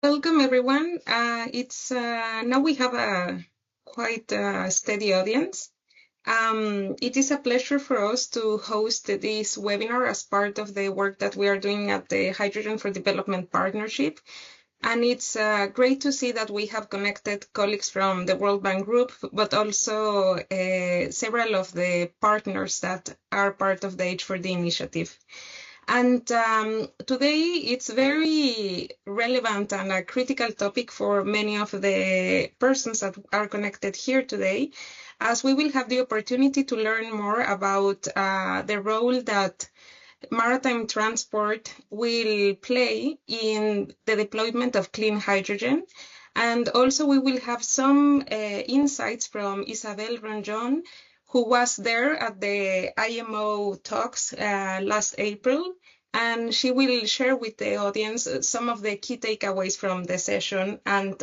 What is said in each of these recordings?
Welcome, everyone. It's now we have a quite steady audience. It is a pleasure for us to host this webinar as part of the work that we are doing at the Hydrogen for Development Partnership. And it's great to see that we have connected colleagues from the World Bank Group, but also several of the partners that are part of the H4D initiative. And today it's very relevant and a critical topic for many of the persons that are connected here today, as we will have the opportunity to learn more about the role that maritime transport will play in the deployment of clean hydrogen. And also we will have some insights from Isabel Ronjon, who was there at the IMO talks last April, and she will share with the audience some of the key takeaways from the session and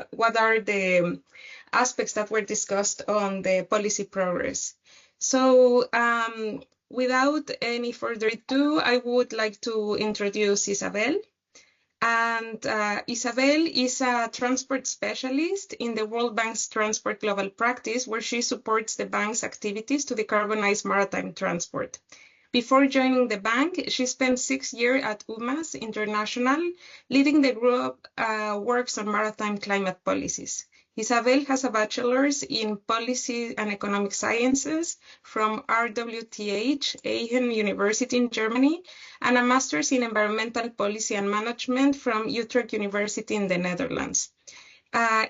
what are the aspects that were discussed on the policy progress. So without any further ado, I would like to introduce Isabel. And Isabel is a transport specialist in the World Bank's Transport Global Practice, where she supports the bank's activities to decarbonize maritime transport. Before joining the bank, she spent 6 years at UMAS International, leading the group works on maritime climate policies. Isabel has a bachelor's in policy and economic sciences from RWTH Aachen University in Germany and a master's in environmental policy and management from Utrecht University in the Netherlands.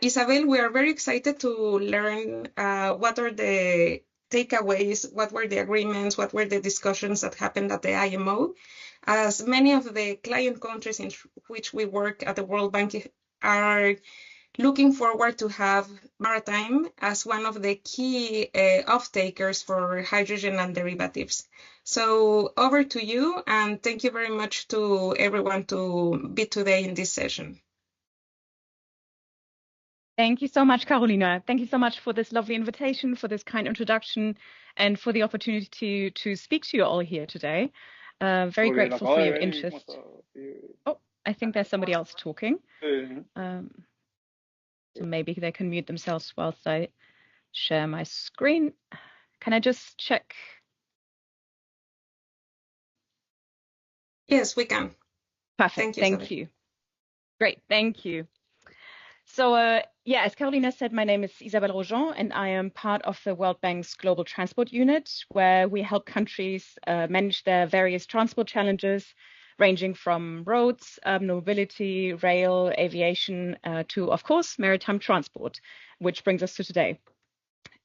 Isabel, we are very excited to learn what are the takeaways, what were the agreements, what were the discussions that happened at the IMO, as many of the client countries in which we work at the World Bank are looking forward to have maritime as one of the key off-takers for hydrogen and derivatives. So over to you, and thank you very much to everyone to be today in this session. Thank you so much, Carolina. Thank you so much for this lovely invitation, for this kind introduction, and for the opportunity to speak to you all here today. Very grateful for your interest. Oh, I think there's somebody else talking. So maybe they can mute themselves whilst I share my screen. Can I just check? Yes, we can. Perfect. Thank you. Great. Thank you. So yeah, as Carolina said, my name is Isabel Rojon, and I am part of the World Bank's Global Transport Unit, where we help countries manage their various transport challenges, ranging from roads, urban mobility, rail, aviation, to, of course, maritime transport, which brings us to today.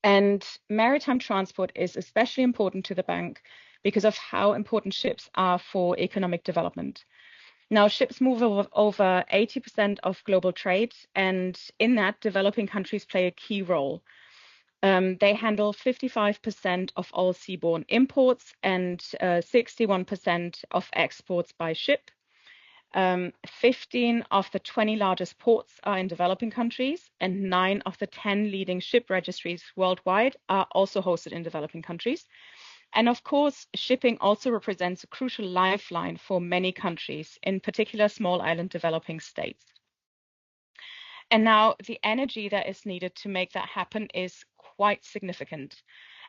And maritime transport is especially important to the bank because of how important ships are for economic development. Now, ships move over 80% of global trade, and in that, developing countries play a key role. They handle 55% of all seaborne imports and 61% of exports by ship. 15 of the 20 largest ports are in developing countries, and 9 of the 10 leading ship registries worldwide are also hosted in developing countries. And of course, shipping also represents a crucial lifeline for many countries, in particular small island developing states. And now the energy that is needed to make that happen is quite significant.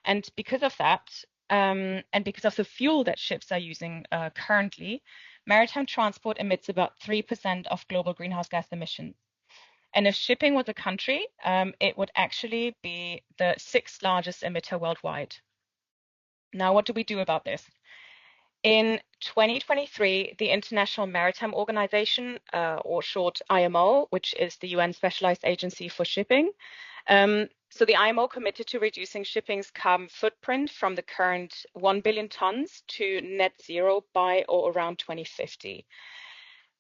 And because of that, and because of the fuel that ships are using currently, maritime transport emits about 3% of global greenhouse gas emissions. And if shipping was a country, it would actually be the 6th largest emitter worldwide. Now, what do we do about this? In 2023, the International Maritime Organization, or short IMO, which is the UN specialized agency for shipping, so the IMO committed to reducing shipping's carbon footprint from the current 1 billion tons to net zero by or around 2050.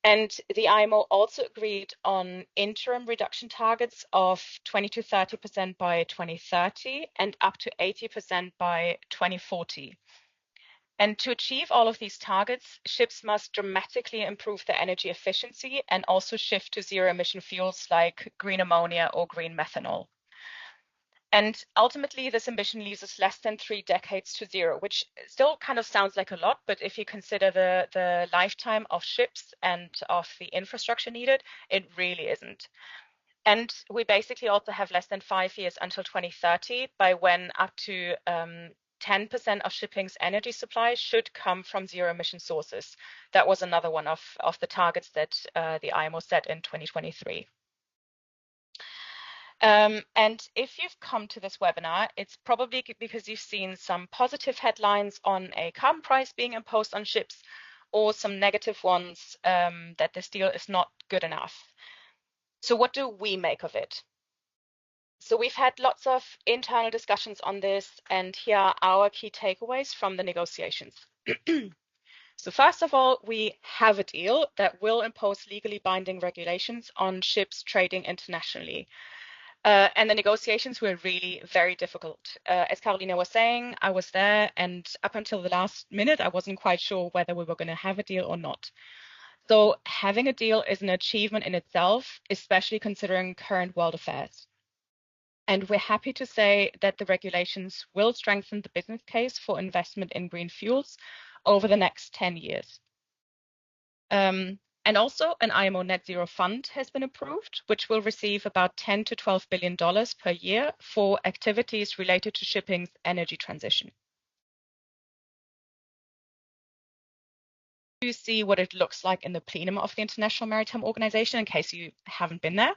And the IMO also agreed on interim reduction targets of 20 to 30% by 2030 and up to 80% by 2040. And to achieve all of these targets, ships must dramatically improve their energy efficiency and also shift to zero emission fuels like green ammonia or green methanol. And ultimately, this ambition leaves us less than 3 decades to zero, which still kind of sounds like a lot, but if you consider the lifetime of ships and of the infrastructure needed, it really isn't. And we basically also have less than 5 years until 2030, by when up to 10% of shipping's energy supply should come from zero emission sources. That was another one of the targets that the IMO set in 2023. And if you've come to this webinar, it's probably because you've seen some positive headlines on a carbon price being imposed on ships, or some negative ones that this deal is not good enough. So what do we make of it? So we've had lots of internal discussions on this, and here are our key takeaways from the negotiations. So first of all, we have a deal that will impose legally binding regulations on ships trading internationally. And the negotiations were really very difficult. As Carolina was saying, I was there, and up until the last minute, I wasn't quite sure whether we were going to have a deal or not. So having a deal is an achievement in itself, especially considering current world affairs. And we're happy to say that the regulations will strengthen the business case for investment in green fuels over the next 10 years. And also an IMO Net-Zero Fund has been approved, which will receive about $10 to $12 billion per year for activities related to shipping's energy transition. You see what it looks like in the plenum of the International Maritime Organization, in case you haven't been there.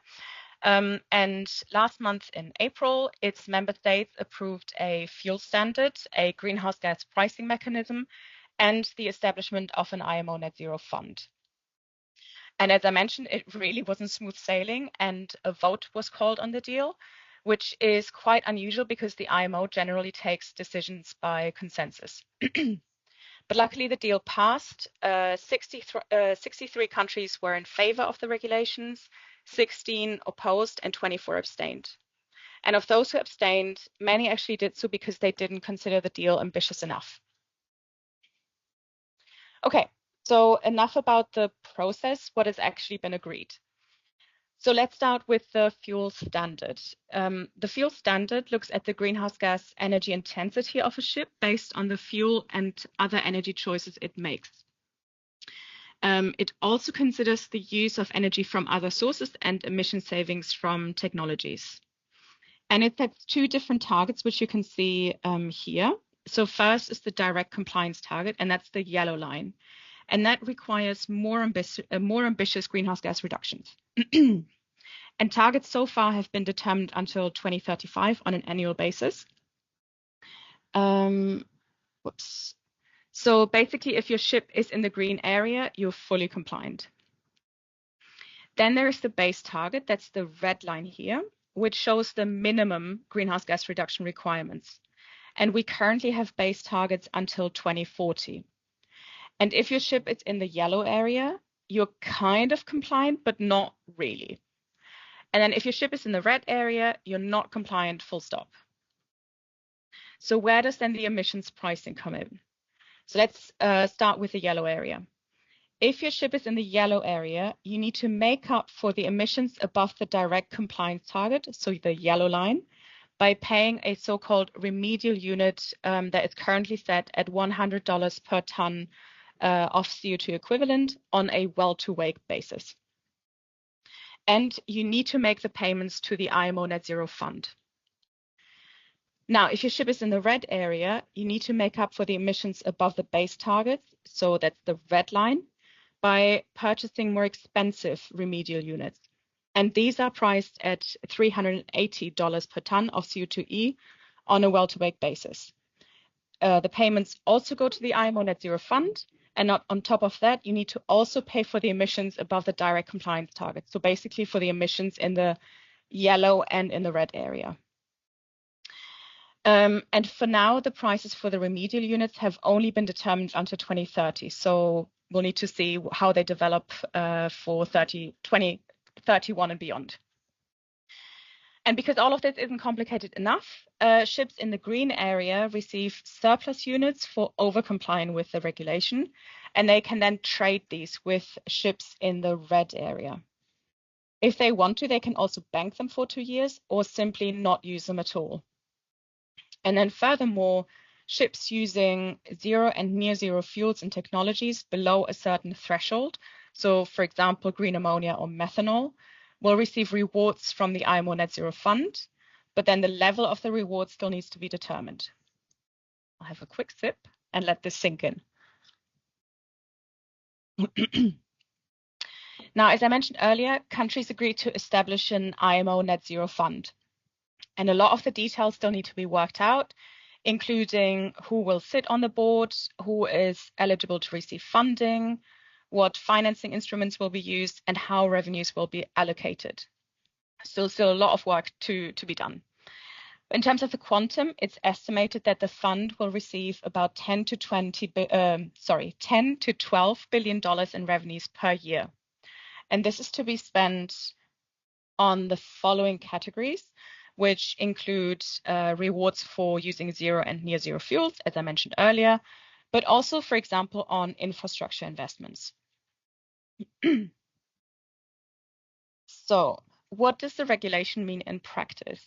And last month in April, its member states approved a fuel standard, a greenhouse gas pricing mechanism, and the establishment of an IMO Net-Zero Fund. And as I mentioned, it really wasn't smooth sailing, and a vote was called on the deal, which is quite unusual because the IMO generally takes decisions by consensus. But luckily, the deal passed. 63 countries were in favor of the regulations, 16 opposed, and 24 abstained. And of those who abstained, many actually did so because they didn't consider the deal ambitious enough. Okay, so enough about the process, what has actually been agreed. So let's start with the fuel standard. The fuel standard looks at the greenhouse gas energy intensity of a ship based on the fuel and other energy choices it makes. It also considers the use of energy from other sources and emission savings from technologies. And it sets two different targets, which you can see here. So first is the direct compliance target, and that's the yellow line. And that requires more ambitious greenhouse gas reductions. And targets so far have been determined until 2035 on an annual basis. So basically, if your ship is in the green area, you're fully compliant. Then there is the base target, that's the red line here, which shows the minimum greenhouse gas reduction requirements. And we currently have base targets until 2040. And if your ship is in the yellow area, you're kind of compliant, but not really. And then if your ship is in the red area, you're not compliant, full stop. So where does then the emissions pricing come in? So let's start with the yellow area. If your ship is in the yellow area, you need to make up for the emissions above the direct compliance target, so the yellow line, by paying a so-called remedial unit that is currently set at $100 per ton of CO2 equivalent on a well-to-wake basis. And you need to make the payments to the IMO Net-Zero Fund. Now, if your ship is in the red area, you need to make up for the emissions above the base targets, so that's the red line, by purchasing more expensive remedial units. And these are priced at $380 per ton of CO2e on a well-to-wake basis. The payments also go to the IMO Net-Zero Fund, and not on top of that, you need to also pay for the emissions above the direct compliance target. So basically for the emissions in the yellow and in the red area. And for now, the prices for the remedial units have only been determined until 2030. So we'll need to see how they develop for 2031 and beyond. And because all of this isn't complicated enough, ships in the green area receive surplus units for over-complying with the regulation, and they can then trade these with ships in the red area. If they want to, they can also bank them for 2 years or simply not use them at all. And then furthermore, ships using zero and near zero fuels and technologies below a certain threshold, so for example, green ammonia or methanol, will receive rewards from the IMO Net-Zero Fund, but then the level of the reward still needs to be determined. I'll have a quick sip and let this sink in. Now, as I mentioned earlier, countries agreed to establish an IMO Net-Zero Fund. And a lot of the details still need to be worked out, including who will sit on the board, who is eligible to receive funding, what financing instruments will be used, and how revenues will be allocated. Still a lot of work to be done. In terms of the quantum, it's estimated that the fund will receive about $10 to $12 billion in revenues per year. And this is to be spent on the following categories, which include rewards for using zero and near zero fuels, as I mentioned earlier, but also, for example, on infrastructure investments. So what does the regulation mean in practice?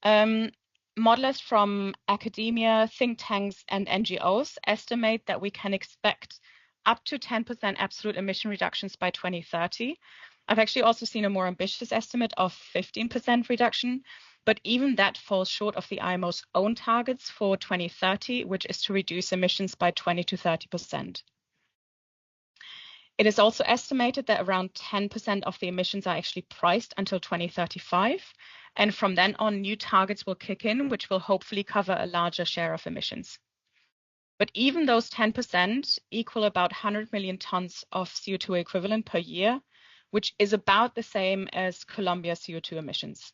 Modelers from academia, think tanks, and NGOs estimate that we can expect up to 10% absolute emission reductions by 2030. I've actually also seen a more ambitious estimate of 15% reduction, but even that falls short of the IMO's own targets for 2030, which is to reduce emissions by 20 to 30%. It is also estimated that around 10% of the emissions are actually priced until 2035. And from then on, new targets will kick in, which will hopefully cover a larger share of emissions. But even those 10% equal about 100 million tons of CO2 equivalent per year, which is about the same as Colombia's CO2 emissions.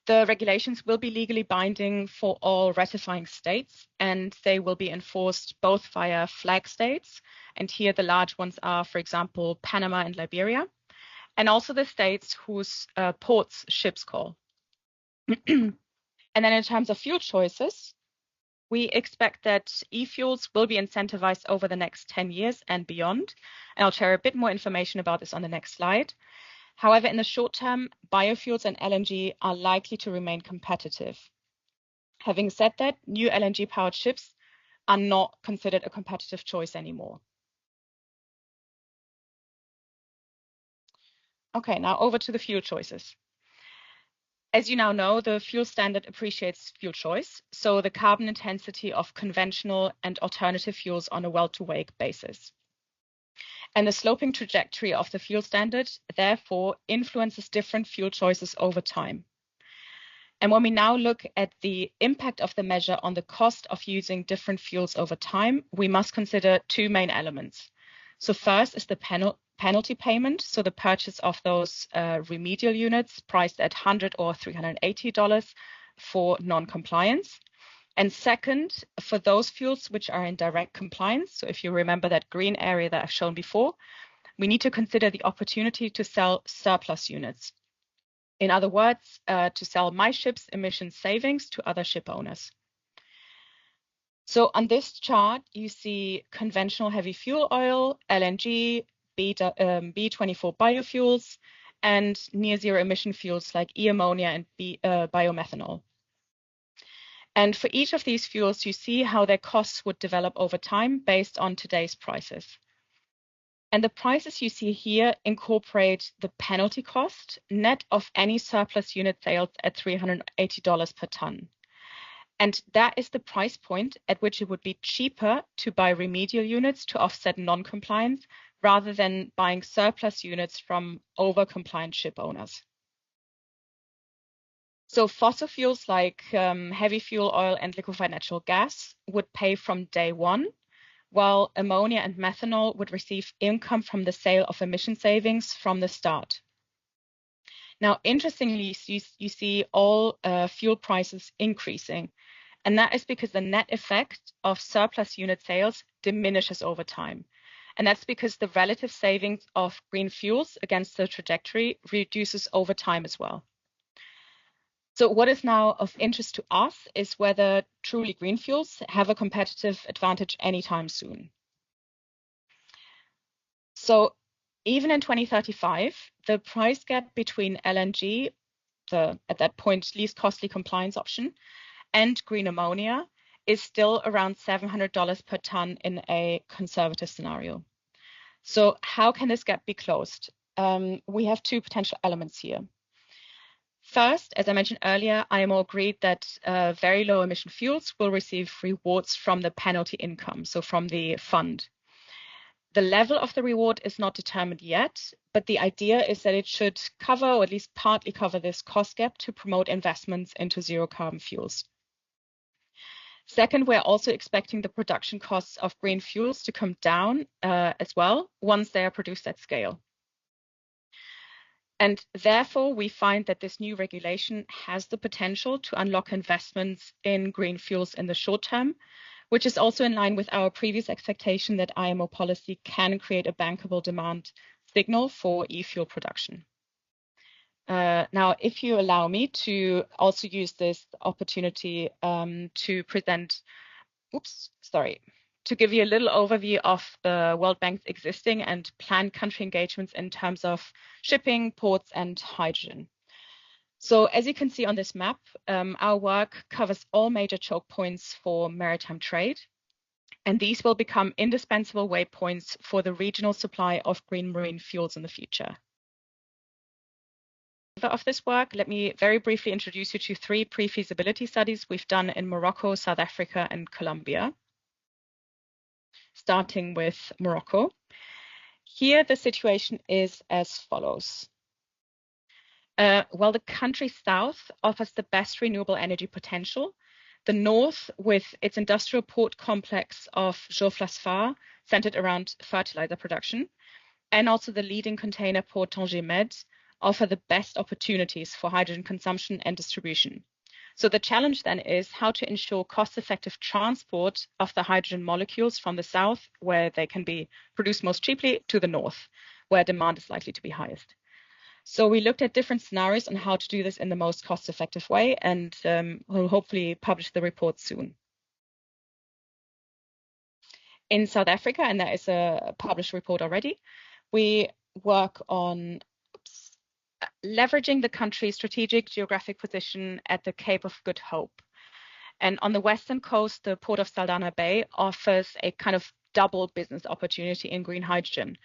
The regulations will be legally binding for all ratifying states, and they will be enforced both via flag states, and here the large ones are, for example, Panama and Liberia, and also the states whose ports ships call. And then in terms of fuel choices, we expect that e-fuels will be incentivized over the next 10 years and beyond, and I'll share a bit more information about this on the next slide. However, in the short term, biofuels and LNG are likely to remain competitive. Having said that, new LNG-powered ships are not considered a competitive choice anymore. Okay, now over to the fuel choices. As you now know, the fuel standard appreciates fuel choice, so the carbon intensity of conventional and alternative fuels on a well-to-wake basis. And the sloping trajectory of the fuel standard, therefore, influences different fuel choices over time. And when we now look at the impact of the measure on the cost of using different fuels over time, we must consider two main elements. So first is the penalty payment, so the purchase of those remedial units priced at $100 or $380 for non-compliance. And second, for those fuels which are in direct compliance, so if you remember that green area that I've shown before, we need to consider the opportunity to sell surplus units. In other words, to sell my ship's emission savings to other ship owners. So on this chart, you see conventional heavy fuel oil, LNG, B24 biofuels, and near zero emission fuels like e-ammonia and biomethanol. And for each of these fuels, you see how their costs would develop over time based on today's prices. And the prices you see here incorporate the penalty cost net of any surplus unit sales at $380 per ton. And that is the price point at which it would be cheaper to buy remedial units to offset non-compliance rather than buying surplus units from over-compliant ship owners. So fossil fuels like heavy fuel oil and liquefied natural gas would pay from day one, while ammonia and methanol would receive income from the sale of emission savings from the start. Now, interestingly, you see all fuel prices increasing, and that is because the net effect of surplus unit sales diminishes over time. And that's because the relative savings of green fuels against the trajectory reduces over time as well. So what is now of interest to us is whether truly green fuels have a competitive advantage anytime soon. So even in 2035, the price gap between LNG at that point least costly compliance option, and green ammonia is still around $700 per ton in a conservative scenario. So how can this gap be closed? We have two potential elements here. First, as I mentioned earlier, IMO agreed that very low emission fuels will receive rewards from the penalty income, so from the fund. The level of the reward is not determined yet, but the idea is that it should cover, or at least partly cover, this cost gap to promote investments into zero carbon fuels. Second, we're also expecting the production costs of green fuels to come down as well once they are produced at scale. And therefore, we find that this new regulation has the potential to unlock investments in green fuels in the short term, which is also in line with our previous expectation that IMO policy can create a bankable demand signal for e-fuel production. Now, if you allow me to also use this opportunity to present, to give you a little overview of the World Bank's existing and planned country engagements in terms of shipping, ports, and hydrogen. So as you can see on this map, our work covers all major choke points for maritime trade, and these will become indispensable waypoints for the regional supply of green marine fuels in the future. Of this work, let me very briefly introduce you to three pre-feasibility studies we've done in Morocco, South Africa, and Colombia. Starting with Morocco. Here, the situation is as follows. While the country south offers the best renewable energy potential, the north, with its industrial port complex of Joflasfa, centered around fertilizer production, and also the leading container port Tanger Med, offer the best opportunities for hydrogen consumption and distribution. So the challenge then is how to ensure cost-effective transport of the hydrogen molecules from the south, where they can be produced most cheaply, to the north, where demand is likely to be highest. So we looked at different scenarios on how to do this in the most cost-effective way, and we'll hopefully publish the report soon. In South Africa, and there is a published report already, we work on leveraging the country's strategic geographic position at the Cape of Good Hope. And on the western coast, the port of Saldanha Bay offers a kind of double business opportunity in green hydrogen.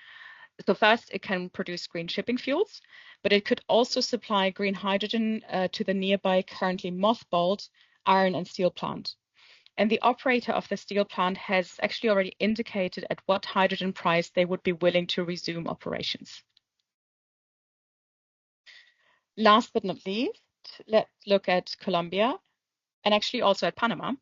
So first, it can produce green shipping fuels, but it could also supply green hydrogen to the nearby currently mothballed iron and steel plant. And the operator of the steel plant has actually already indicated at what hydrogen price they would be willing to resume operations. Last but not least, let's look at Colombia and actually also at Panama.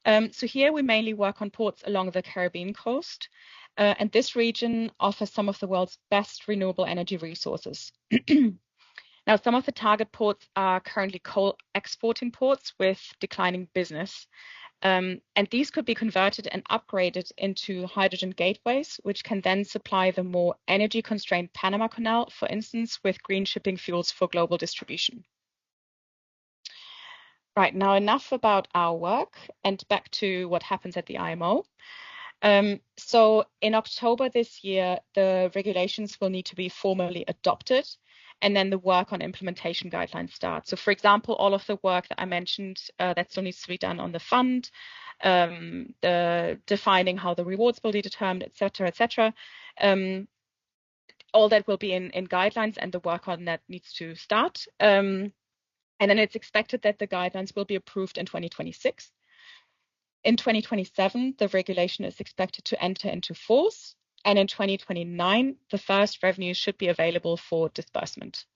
So here we mainly work on ports along the Caribbean coast, and this region offers some of the world's best renewable energy resources. Now, some of the target ports are currently coal exporting ports with declining business. And these could be converted and upgraded into hydrogen gateways, which can then supply the more energy-constrained Panama Canal, for instance, with green shipping fuels for global distribution. Right, now enough about our work and back to what happens at the IMO. So in October this year, the regulations will need to be formally adopted, and then the work on implementation guidelines starts. So for example, all of the work that I mentioned that still needs to be done on the fund, the defining how the rewards will be determined, et cetera, all that will be in guidelines, and the work on that needs to start. And then it's expected that the guidelines will be approved in 2026. In 2027, the regulation is expected to enter into force. And in 2029, the first revenues should be available for disbursement.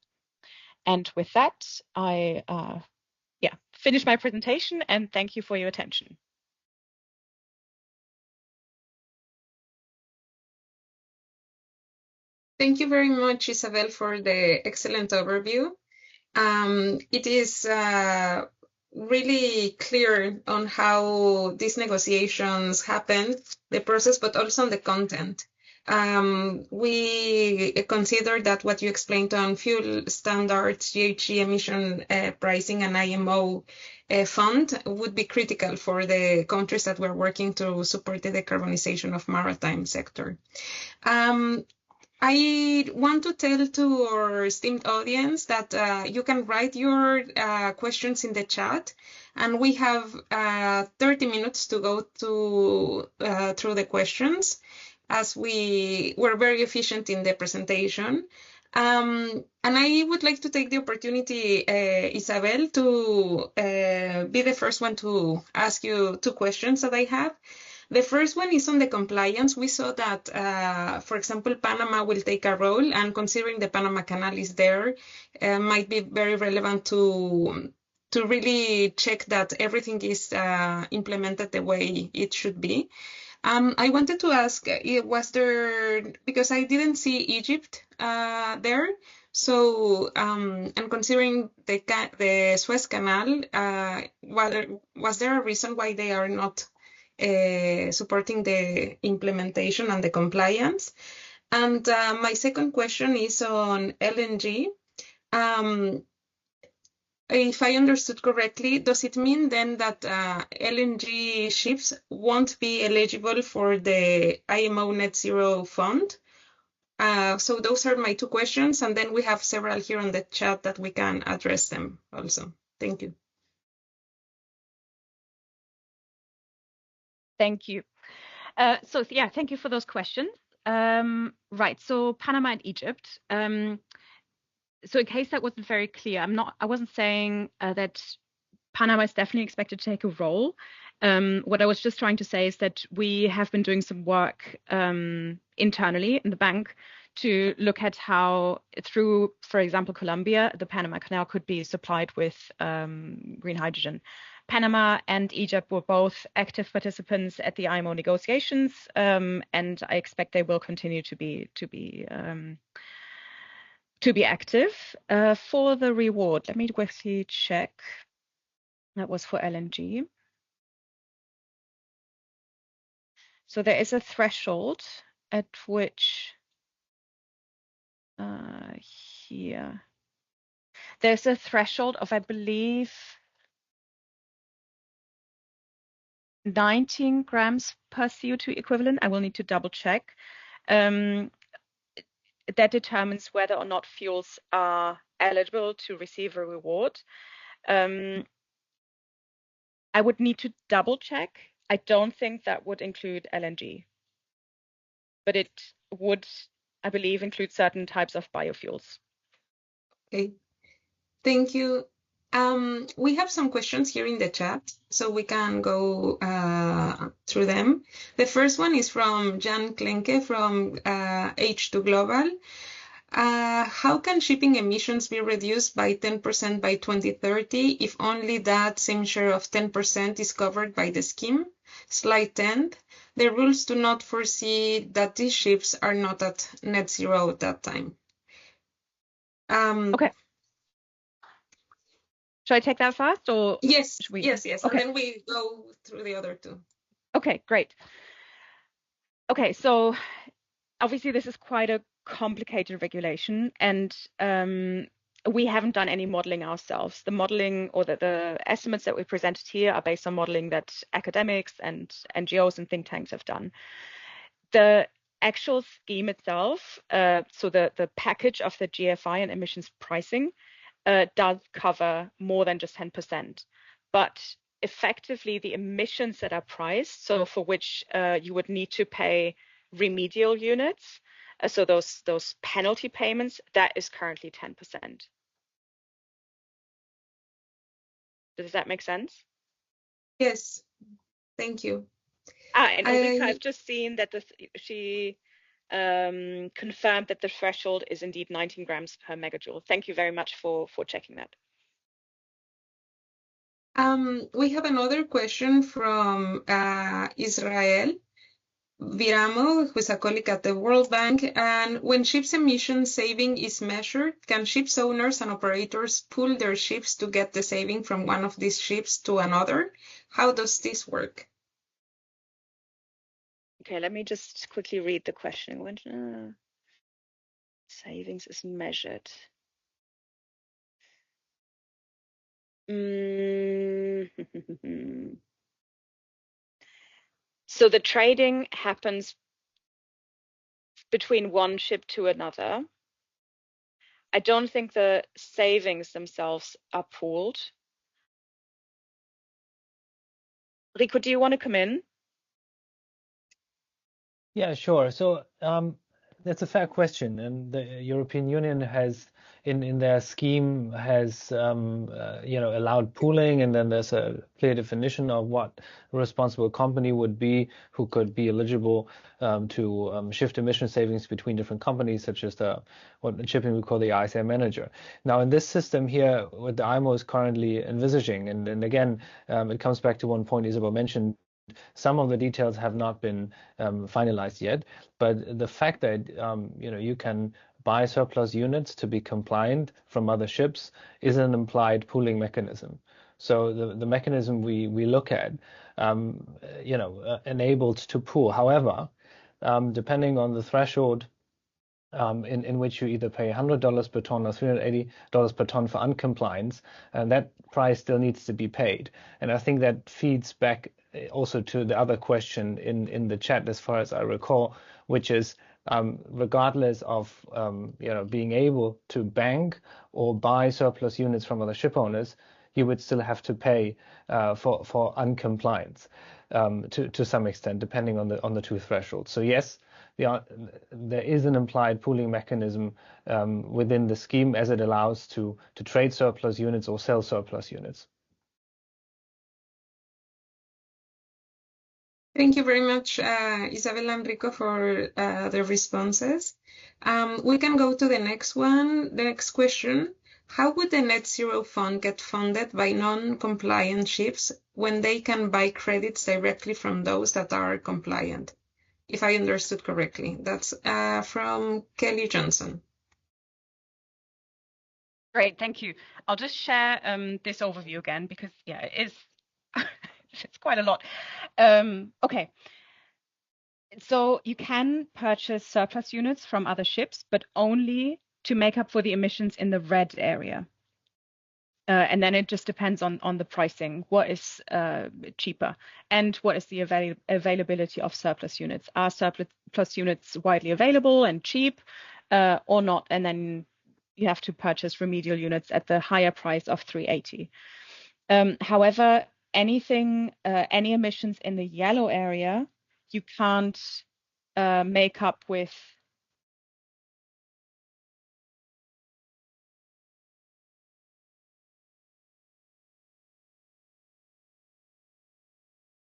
And with that, I finish my presentation, and thank you for your attention. Thank you very much, Isabel, for the excellent overview. It is really clear on how these negotiations happen, the process, but also on the content. We consider that what you explained on fuel standards, GHG emission pricing, and IMO fund would be critical for the countries that we're working to support the decarbonization of maritime sector. I want to tell to our esteemed audience that you can write your questions in the chat, and we have 30 minutes to go through the questions, as we were very efficient in the presentation. And I would like to take the opportunity, Isabel, to be the first one to ask you two questions that I have. The first one is on the compliance. We saw that, for example, Panama will take a role, and considering the Panama Canal is there, might be very relevant to really check that everything is implemented the way it should be. I wanted to ask, was there, because I didn't see Egypt there, so and considering the Suez Canal, was there a reason why they are not supporting the implementation and the compliance? And my second question is on LNG. If I understood correctly, does it mean then that LNG ships won't be eligible for the IMO Net-Zero Fund? So those are my two questions, and then we have several here on the chat that we can address them also. Thank you. Thank you. So yeah, thank you for those questions. Right, so Panama and Egypt. So in case that wasn't very clear, I wasn't saying that Panama is definitely expected to take a role. What I was just trying to say is that we have been doing some work internally in the bank to look at how, through, for example, Colombia, the Panama Canal could be supplied with green hydrogen. Panama and Egypt were both active participants at the IMO negotiations, and I expect they will continue to be active. For the reward, let me quickly check. That was for LNG. So there is a threshold at which here there's a threshold of, I believe, 19 grams per CO2 equivalent. I will need to double check. That determines whether or not fuels are eligible to receive a reward. I would need to double check. I don't think that would include LNG, but it would, I believe, include certain types of biofuels. Okay, thank you. We have some questions here in the chat, so we can go through them. The first one is from Jan Klenke from H2 Global. How can shipping emissions be reduced by 10% by 2030 if only that same share of 10% is covered by the scheme? Slide 10. The rules do not foresee that these ships are not at net zero at that time. Okay. Should I take that first, or yes, should we? yes, Okay. and then we go through the other two. Okay, great. Okay, so obviously this is quite a complicated regulation, and we haven't done any modeling ourselves. The modeling, or the estimates that we presented here, are based on modeling that academics and NGOs and think tanks have done. The actual scheme itself, so the package of the GFI and emissions pricing, does cover more than just 10%, but effectively the emissions that are priced, so for which you would need to pay remedial units, so those penalty payments, that is currently 10%. Does that make sense? Yes, thank you. And Ulrika, I've just seen that she confirmed that the threshold is indeed 19 grams per megajoule. Thank you very much for checking that. We have another question from Israel Viramo, who is a colleague at the World Bank. And when ships emission saving is measured, can ships owners and operators pool their ships to get the saving from one of these ships to another? How does this work? Okay, let me just quickly read the question. When savings is measured. So the trading happens between one ship to another. I don't think the savings themselves are pooled. Rico, do you want to come in? Yeah, sure. So that's a fair question, and the European Union has, in their scheme, has allowed pooling, and then there's a clear definition of what a responsible company would be, who could be eligible to shift emission savings between different companies, such as what in shipping we call the ISA manager. Now, in this system here, what the IMO is currently envisaging, and again, it comes back to one point Isabel mentioned. Some of the details have not been finalized yet, but the fact that you can buy surplus units to be compliant from other ships is an implied pooling mechanism. So the mechanism we look at, enabled to pool. However, depending on the threshold in which you either pay $100 per ton or $380 per ton for uncompliance, and that price still needs to be paid. And I think that feeds back also to the other question in the chat, as far as I recall, which is regardless of being able to bank or buy surplus units from other ship owners, you would still have to pay for uncompliance to some extent, depending on the two thresholds. So yes, there is an implied pooling mechanism within the scheme, as it allows to trade surplus units or sell surplus units. Thank you very much, Isabel and Rico, for the responses. We can go to the next one. The next question: how would the Net Zero Fund get funded by non-compliant ships when they can buy credits directly from those that are compliant? If I understood correctly, that's from Kelly Johnson. Great, thank you. I'll just share this overview again because, yeah, it is it's quite a lot. Okay. So you can purchase surplus units from other ships, but only to make up for the emissions in the red area. And then it just depends on the pricing, what is cheaper and what is the availability of surplus units. Are surplus units widely available and cheap or not? And then you have to purchase remedial units at the higher price of $380. However, any emissions in the yellow area, you can't make up with.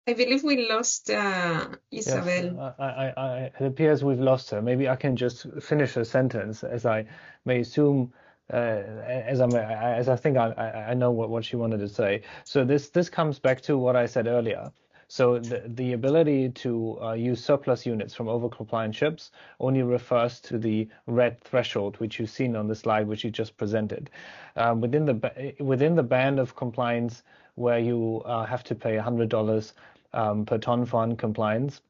I believe we lost Isabel. Yes, it appears we've lost her. Maybe I can just finish her sentence, as I may assume, as I think I know what she wanted to say. So this comes back to what I said earlier. So the ability to use surplus units from overcompliant ships only refers to the red threshold, which you've seen on the slide, which you just presented. Within the band of compliance, where you have to pay $100 per ton for non-compliance,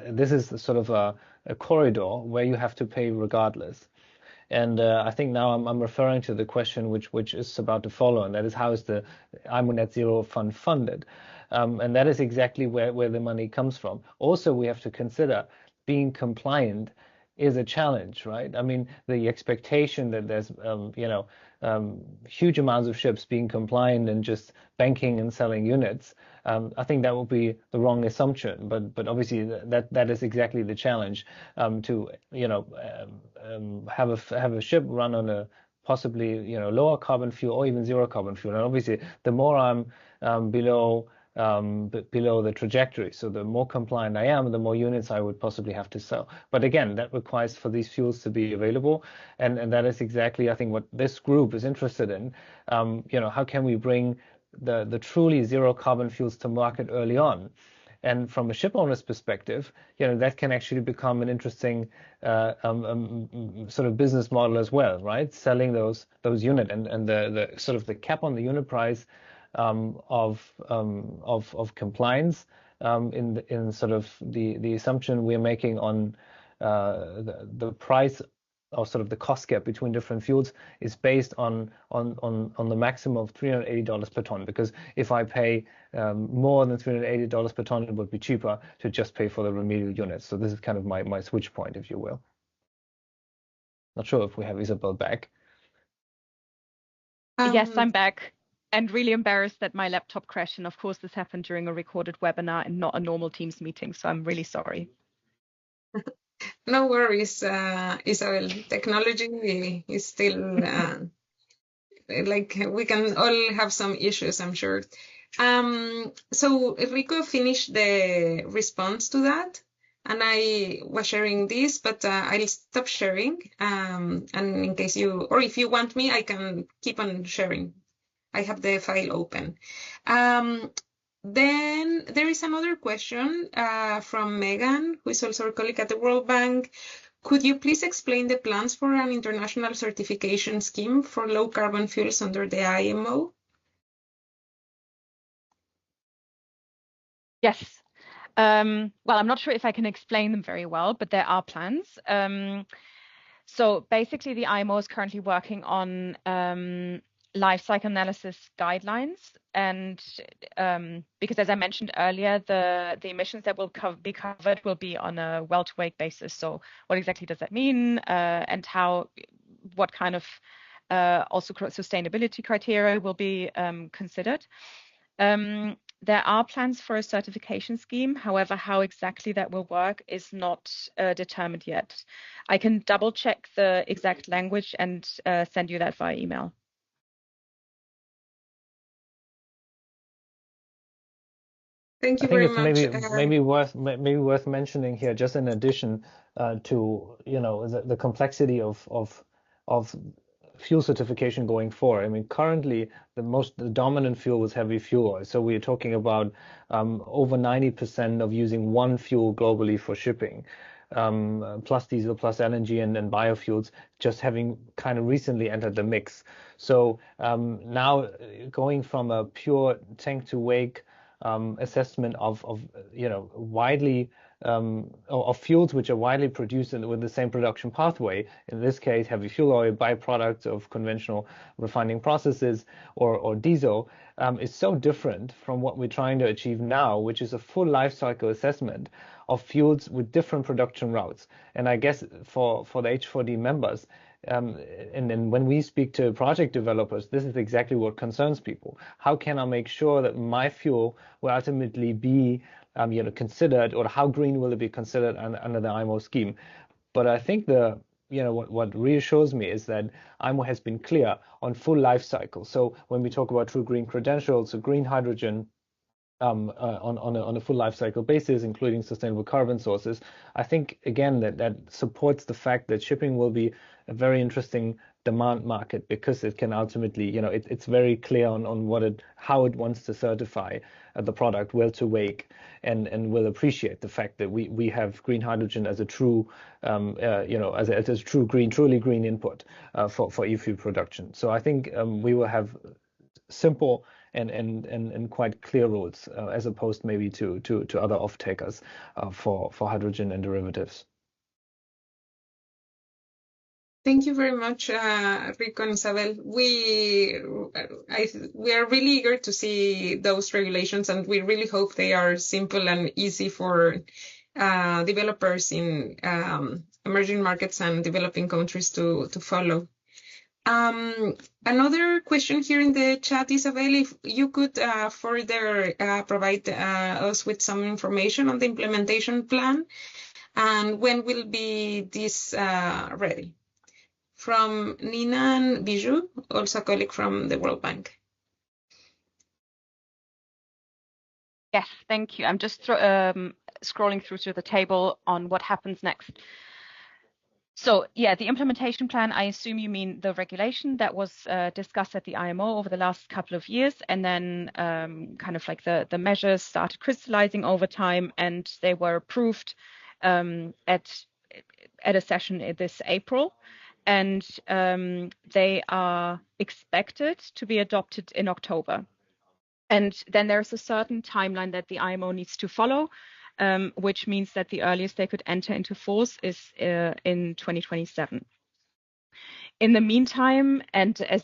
this is sort of a corridor where you have to pay regardless. And I think now I'm referring to the question which is about to follow, and that is, how is the IMO Net-Zero Fund funded? And that is exactly where the money comes from. Also, we have to consider being compliant is a challenge, right? I mean, the expectation that there's huge amounts of ships being compliant and just banking and selling units, I think that would be the wrong assumption. But obviously that is exactly the challenge, to have a ship run on a possibly lower carbon fuel or even zero carbon fuel. And obviously, the more I'm below the trajectory, so the more compliant I am, the more units I would possibly have to sell. But again, that requires for these fuels to be available, and that is exactly, I think, what this group is interested in. How can we bring the truly zero carbon fuels to market early on? And from a ship owner's perspective, that can actually become an interesting sort of business model as well, right? Selling those units, and the sort of the cap on the unit price of compliance in sort of the assumption we're making on the price or sort of the cost gap between different fuels is based on the maximum of $380 per ton. Because if I pay more than $380 per ton, it would be cheaper to just pay for the remedial units. So this is kind of my switch point, if you will. Not sure if we have Isabel back. Yes, I'm back, and really embarrassed that my laptop crashed. And of course, this happened during a recorded webinar and not a normal Teams meeting. So I'm really sorry. No worries, Isabel. Technology is still like we can all have some issues, I'm sure. So Rico finished the response to that, and I was sharing this, but I'll stop sharing. And in case you, or if you want me, I can keep on sharing. I have the file open. Then there is another question from Megan, who is also a colleague at the World Bank. Could you please explain the plans for an international certification scheme for low carbon fuels under the IMO? Yes. Well, I'm not sure if I can explain them very well, but there are plans. So basically, the IMO is currently working on life cycle analysis guidelines, and because, as I mentioned earlier, the emissions that will be covered will be on a well-to-wake basis. So what exactly does that mean, and what kind of also sustainability criteria will be considered? There are plans for a certification scheme. However, how exactly that will work is not determined yet. I can double check the exact language and send you that via email. Thank you I think very it's much. maybe worth mentioning here, just in addition to the complexity of fuel certification going forward. I mean, currently the dominant fuel was heavy fuel oil. So we're talking about over 90% of using one fuel globally for shipping, plus diesel, plus LNG and biofuels, just having kind of recently entered the mix. So now going from a pure tank to wake assessment of widely of fuels which are widely produced with the same production pathway, in this case heavy fuel oil, byproducts of conventional refining processes, or diesel, is so different from what we're trying to achieve now, which is a full life cycle assessment of fuels with different production routes. And I guess for the H4D members, and then when we speak to project developers, this is exactly what concerns people. How can I make sure that my fuel will ultimately be considered, or how green will it be considered under the IMO scheme? But I think what reassures me is that IMO has been clear on full life cycle. So when we talk about true green credentials, so green hydrogen, on a full life cycle basis, including sustainable carbon sources, I think again that supports the fact that shipping will be a very interesting demand market, because it can ultimately, it's very clear on how it wants to certify the product well to wake, and will appreciate the fact that we have green hydrogen as a true as a truly green input for e-fuel production. So I think we will have simple and quite clear rules, as opposed maybe to other off-takers for hydrogen and derivatives. Thank you very much, Rico and Isabel. We are really eager to see those regulations, and we really hope they are simple and easy for developers in emerging markets and developing countries to follow. Another question here in the chat, Isabel, if you could further provide us with some information on the implementation plan, and when will be this ready? From Nina Bijou, also a colleague from the World Bank. Yes, thank you. I'm just scrolling through to the table on what happens next. So yeah, the implementation plan, I assume you mean the regulation that was discussed at the IMO over the last couple of years, and then kind of like the measures started crystallizing over time, and they were approved at a session this April. And they are expected to be adopted in October. And then there's a certain timeline that the IMO needs to follow, which means that the earliest they could enter into force is in 2027. In the meantime, and as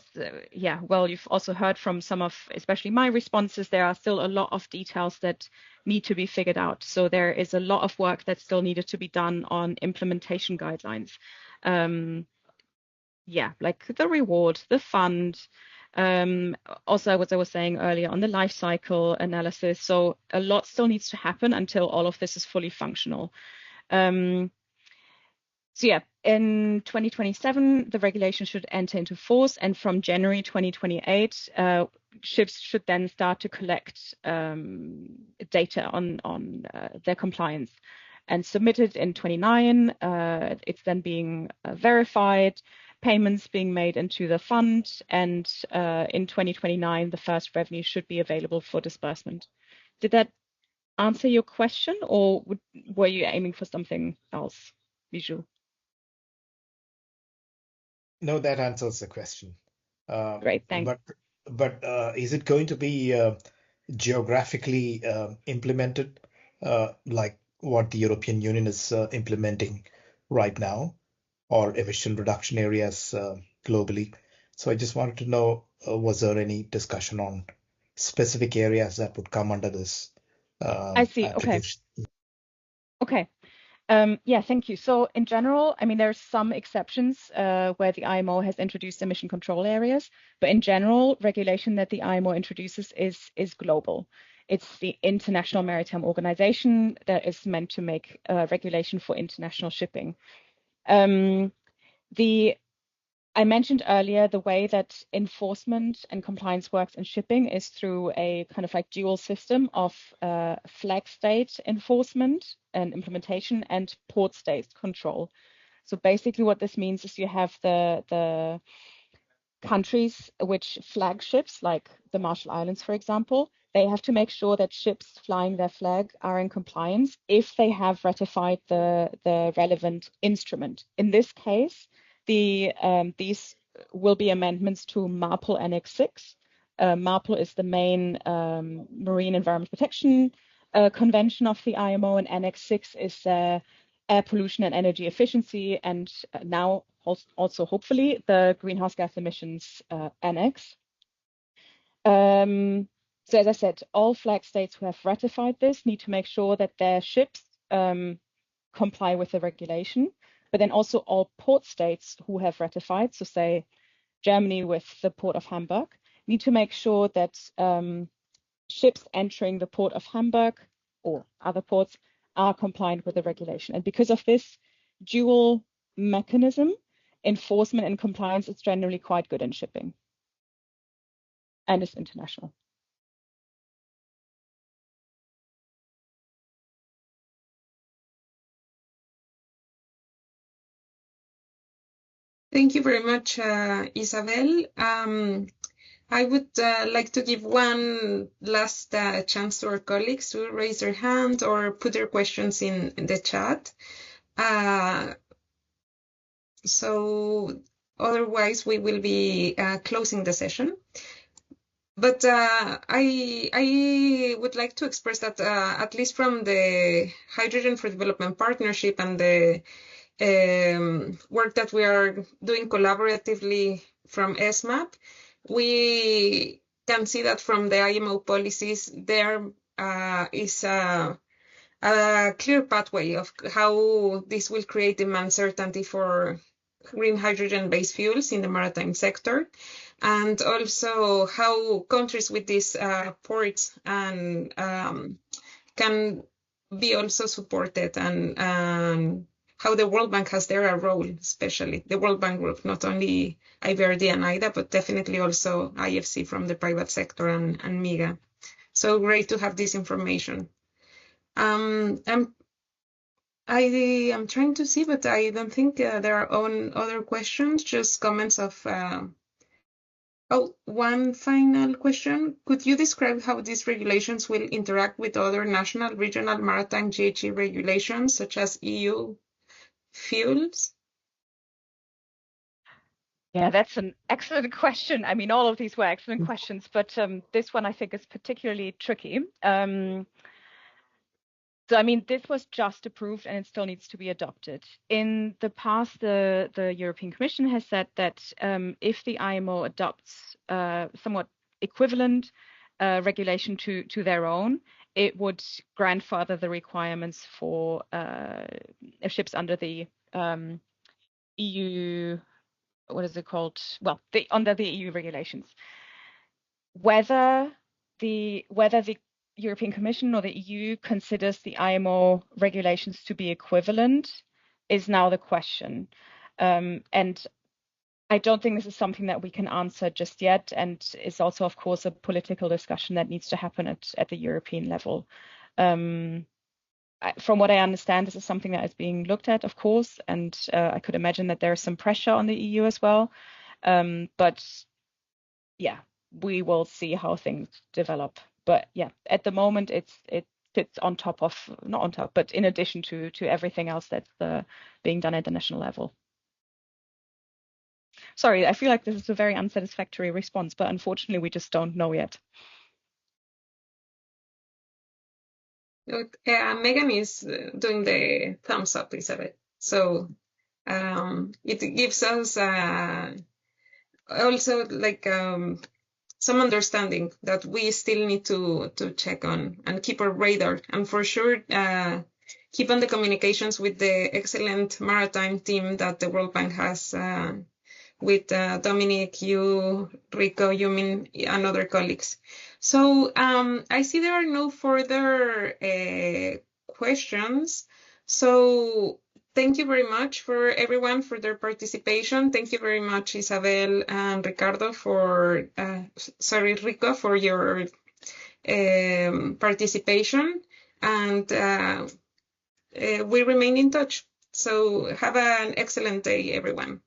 well, you've also heard from some of, especially my responses, there are still a lot of details that need to be figured out. So there is a lot of work that still needed to be done on implementation guidelines. Like the reward, the fund, also what I was saying earlier on the life cycle analysis. So a lot still needs to happen until all of this is fully functional. In 2027, the regulation should enter into force, and from January 2028, ships should then start to collect data on their compliance and submit it in 29. It's then being verified, payments being made into the fund, and in 2029, the first revenue should be available for disbursement. Did that answer your question, or were you aiming for something else, Bijou? No, that answers the question. Great, thanks. But is it going to be geographically implemented, like what the European Union is implementing right now, or emission reduction areas globally? So I just wanted to know, was there any discussion on specific areas that would come under this I see. application? Okay. Thank you. So in general, I mean, there's some exceptions where the IMO has introduced emission control areas, but in general, regulation that the IMO introduces is global. It's the International Maritime Organization that is meant to make regulation for international shipping. I mentioned earlier the way that enforcement and compliance works in shipping is through a kind of like dual system of flag state enforcement and implementation and port state control. So basically what this means is you have the countries which flag ships, like the Marshall Islands, for example, they have to make sure that ships flying their flag are in compliance if they have ratified the relevant instrument. In this case, these will be amendments to MARPOL Annex 6. MARPOL is the main marine environment protection convention of the IMO, and Annex 6 is air pollution and energy efficiency, and now also hopefully the greenhouse gas emissions annex. So as I said, all flag states who have ratified this need to make sure that their ships comply with the regulation, but then also all port states who have ratified, so say Germany with the Port of Hamburg, need to make sure that ships entering the Port of Hamburg or other ports are compliant with the regulation. And because of this dual mechanism, enforcement and compliance is generally quite good in shipping. And it's international. Thank you very much, Isabel. I would like to give one last chance to our colleagues to raise their hand or put their questions in the chat. So otherwise, we will be closing the session. But I would like to express that at least from the Hydrogen for Development Partnership and the work that we are doing collaboratively from ESMAP, we can see that from the IMO policies, there is a clear pathway of how this will create demand certainty for green hydrogen-based fuels in the maritime sector, and also how countries with these ports and can be also supported, and how the World Bank has there a role, especially the World Bank group, not only IBRD and IDA, but definitely also IFC from the private sector and MIGA. So great to have this information. I am trying to see, but I don't think there are other questions, just comments of... one final question. Could you describe how these regulations will interact with other national, regional, maritime GHG regulations, such as EU fuels? Yeah, that's an excellent question. I mean, all of these were excellent questions, but this one I think is particularly tricky. So, I mean, this was just approved and it still needs to be adopted. In the past, the European Commission has said that if the IMO adopts somewhat equivalent regulation to their own, it would grandfather the requirements for ships under the EU, what is it called? Well, under the EU regulations. Whether the European Commission or the EU considers the IMO regulations to be equivalent is now the question. And I don't think this is something that we can answer just yet. And it's also, of course, a political discussion that needs to happen at the European level. From what I understand, this is something that is being looked at, of course, and I could imagine that there's some pressure on the EU as well. But yeah, we will see how things develop. But yeah, at the moment, it sits on top of, not on top, but in addition to everything else that's being done at the national level. Sorry, I feel like this is a very unsatisfactory response, but unfortunately, we just don't know yet. Megan is doing the thumbs up, Isabel. So it gives us also like some understanding that we still need to check on and keep our radar, and for sure keep on the communications with the excellent maritime team that the World Bank has with Dominic, you, Rico, Yumin, and other colleagues. So I see there are no further questions. So thank you very much for everyone for their participation. Thank you very much, Isabel and Ricardo, for Rico, for your participation. And we remain in touch. So have an excellent day, everyone.